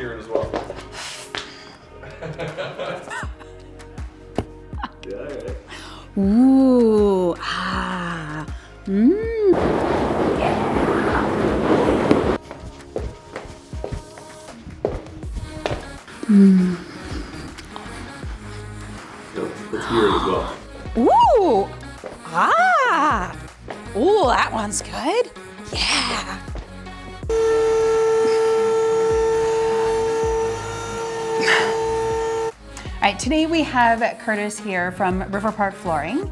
hear it as well. Yeah, right. Ooh, ah, mmm. Mmm. Let's hear it as well. Ooh, ah. Ooh, that one's good. Yeah. All right, today we have Curtis here from River Park Flooring.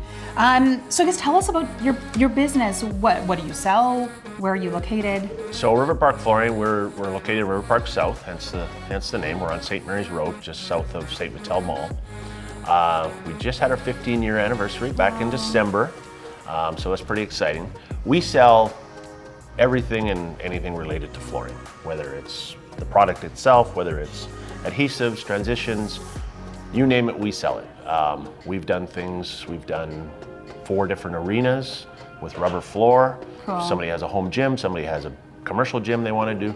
So just tell us about your business. What do you sell? Where are you located? So River Park Flooring, we're located in River Park South, hence the name. We're on St. Mary's Road, just south of St. Vital Mall. We just had our 15-year anniversary back in December, so that's pretty exciting. We sell everything and anything related to flooring, whether it's the product itself, whether it's adhesives, transitions, you name it, we sell it. We've done 4 different arenas with rubber floor. Cool. Somebody has a home gym, somebody has a commercial gym they want to do.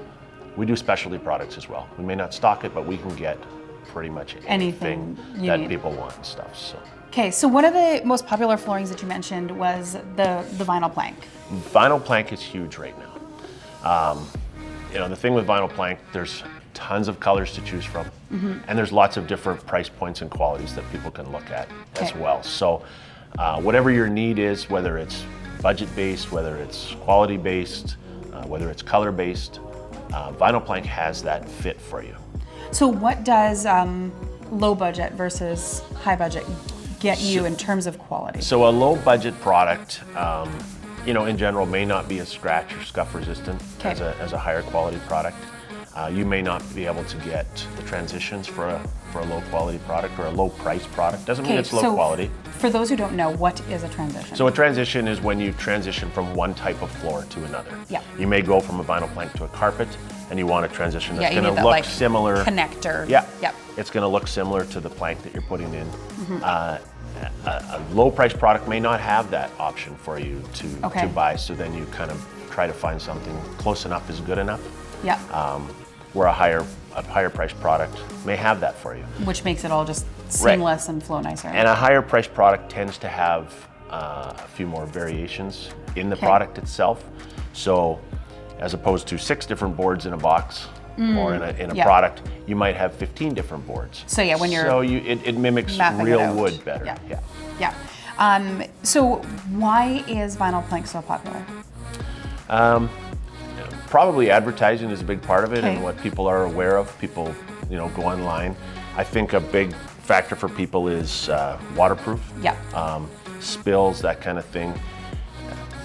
We do specialty products as well. We may not stock it, but we can get pretty much anything that people want and stuff. So. Okay, so one of the most popular floorings that you mentioned was the vinyl plank. Vinyl plank is huge right now. The thing with vinyl plank, there's tons of colors to choose from, and there's lots of different price points and qualities that people can look at as well. So whatever your need is, whether it's budget-based, whether it's quality-based, whether it's color-based, vinyl plank has that fit for you. So what does low budget versus high budget get you in terms of quality? So a low budget product, in general may not be as scratch or scuff resistant as a higher quality product. You may not be able to get the transitions for a low quality product or a low price product. Doesn't mean it's low quality. For those who don't know, what is a transition? So a transition is when you transition from one type of floor to another. Yeah. You may go from a vinyl plank to a carpet, and you want a transition that's going to look like similar. Connector. Yeah. Yep. It's going to look similar to the plank that you're putting in. A low price product may not have that option for you to buy, so then you kind of try to find something close enough is good enough. Yeah. Where a higher priced product may have that for you. Which makes it all just seamless and flow nicer. And a higher priced product tends to have a few more variations in the product itself. So as opposed to 6 different boards in a box or in a product, you might have 15 different boards. So yeah, when you're it mimics real wood better. Yeah. So why is vinyl plank so popular? Probably advertising is a big part of it, and what people are aware of. People, go online. I think a big factor for people is waterproof. Yeah. Spills, that kind of thing.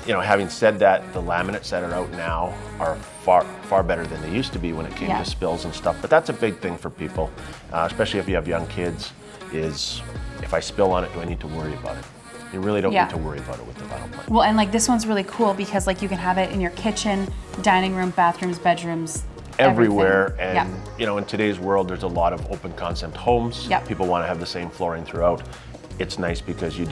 Having said that, the laminates that are out now are far better than they used to be when it came to spills and stuff. But that's a big thing for people, especially if you have young kids, is if I spill on it, do I need to worry about it? You really don't need to worry about it with the vinyl plank. Well, and this one's really cool because you can have it in your kitchen, dining room, bathrooms, bedrooms, everywhere. And in today's world, there's a lot of open concept homes. People want to have the same flooring throughout. It's nice because you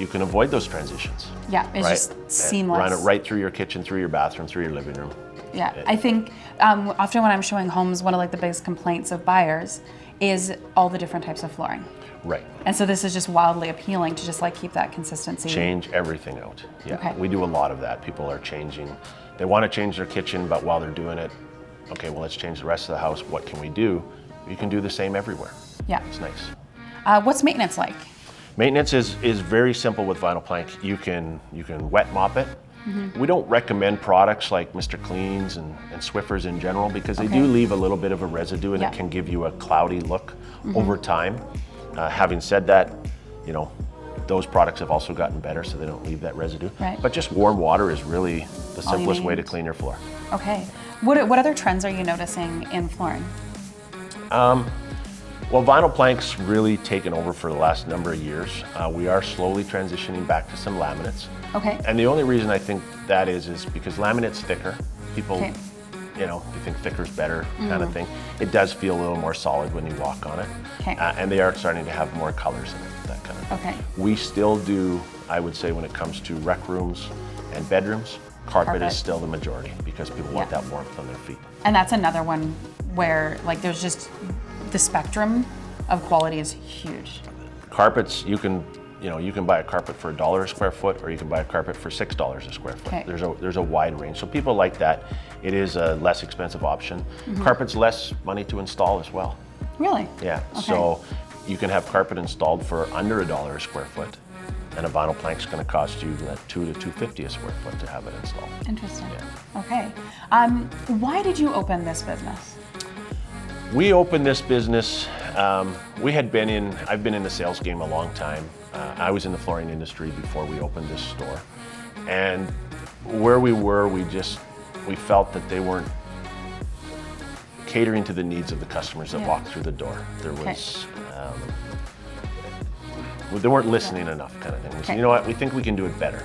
can avoid those transitions. Yeah, it's just seamless. Run it right through your kitchen, through your bathroom, through your living room. Yeah, I think often when I'm showing homes, one of the biggest complaints of buyers is all the different types of flooring. Right. And so this is just wildly appealing to just keep that consistency. Change everything out. Yeah. Okay. We do a lot of that. People are changing. They want to change their kitchen, but while they're doing it, okay, well, let's change the rest of the house. What can we do? You can do the same everywhere. Yeah. It's nice. What's maintenance like? Maintenance is very simple with vinyl plank. You can wet mop it. We don't recommend products like Mr. Cleans and Swiffers in general because they do leave a little bit of a residue and it can give you a cloudy look over time. Having said that, those products have also gotten better so they don't leave that residue. Right. But just warm water is really the simplest way to clean your floor. Okay. What other trends are you noticing in flooring? Well, vinyl plank's really taken over for the last number of years. We are slowly transitioning back to some laminates. Okay. And the only reason I think that is because laminate's thicker. People, they think thicker's better kind of thing. It does feel a little more solid when you walk on it. Okay. And they are starting to have more colors in it, that kind of thing. Okay. We still do, I would say, when it comes to rec rooms and bedrooms, carpet is still the majority because people want that warmth on their feet. And that's another one where like there's just the spectrum of quality is huge. Carpets, you can buy a carpet for $1 a square foot, or you can buy a carpet for $6 a square foot. Okay. There's a wide range. So people like that. It is a less expensive option. Carpet's less money to install as well. Really? Yeah. Okay. So you can have carpet installed for under $1 a square foot, and a vinyl plank's going to cost you $2 to $2.50 a square foot to have it installed. Interesting. Okay. Why did you open this business? We opened this business. I've been in the sales game a long time. I was in the flooring industry before we opened this store, and where we were, we felt that they weren't catering to the needs of the customers that walked through the door. There was, they weren't listening enough, kind of thing. We said, you know what, we think we can do it better.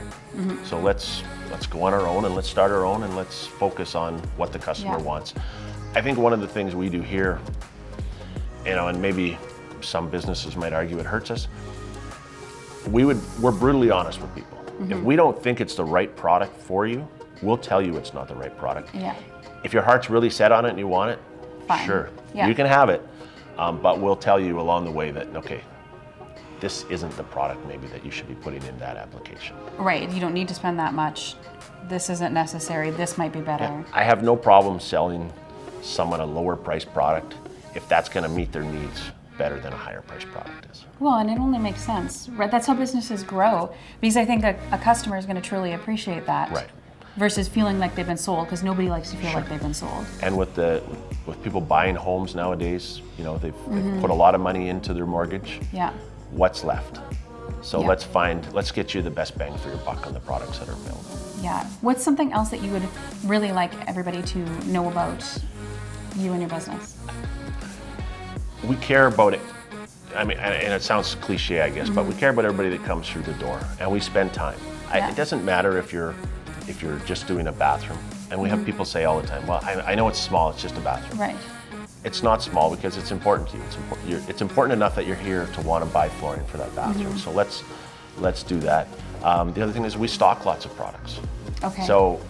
So let's go on our own, and let's start our own, and let's focus on what the customer wants. I think one of the things we do here, and maybe some businesses might argue it hurts us, we're brutally honest with people. If we don't think it's the right product for you, we'll tell you it's not the right product. Yeah. If your heart's really set on it and you want it, Fine. sure, Yeah. you can have it. But we'll tell you along the way that, okay, this isn't the product maybe that you should be putting in that application. Right. You don't need to spend that much. This isn't necessary. This might be better. Yeah. I have no problem selling someone a lower priced product if that's going to meet their needs better than a higher priced product is. Well, and it only makes sense, right? That's how businesses grow, because I think a customer is going to truly appreciate that. Right. Versus feeling like they've been sold, because nobody likes to feel like they've been sold. And with people buying homes nowadays, they've put a lot of money into their mortgage. Yeah. What's left? So Yeah. let's get you the best bang for your buck on the products that are available. Yeah. What's something else that you would really like everybody to know about you and your business? We care about it. I mean, and it sounds cliche, I guess, but we care about everybody that comes through the door, and we spend time. Yeah. It doesn't matter if you're just doing a bathroom, and we have people say all the time, "Well, I know it's small; it's just a bathroom." Right. It's not small because it's important to you. It's important enough that you're here to want to buy flooring for that bathroom. So let's do that. The other thing is we stock lots of products. Okay. So,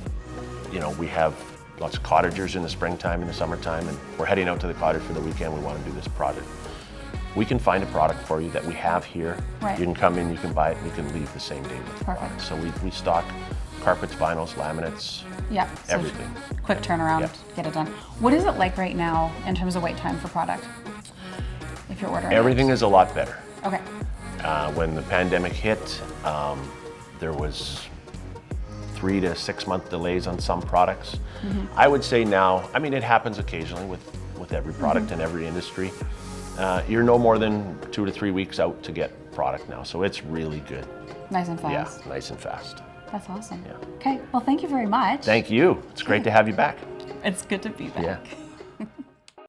we have lots of cottagers in the springtime and the summertime, and we're heading out to the cottage for the weekend. We want to do this project. We can find a product for you that we have here. Right. You can come in, you can buy it, and you can leave the same day with the Perfect. product. So we stock carpets, vinyls, laminates, Yeah. So everything. Quick turnaround, Yeah. get it done. What is it like right now in terms of wait time for product? If you're ordering Everything it? is a lot better. Okay. When the pandemic hit, there was 3 to 6 month delays on some products. I would say now, I mean, it happens occasionally with every product in every industry. You're no more than 2 to 3 weeks out to get product now, so it's really good. Nice and Yeah, fast. nice and fast. That's awesome. Yeah. Okay. Well, thank you very much. Thank you. It's great to have you back. It's good to be back. Yeah.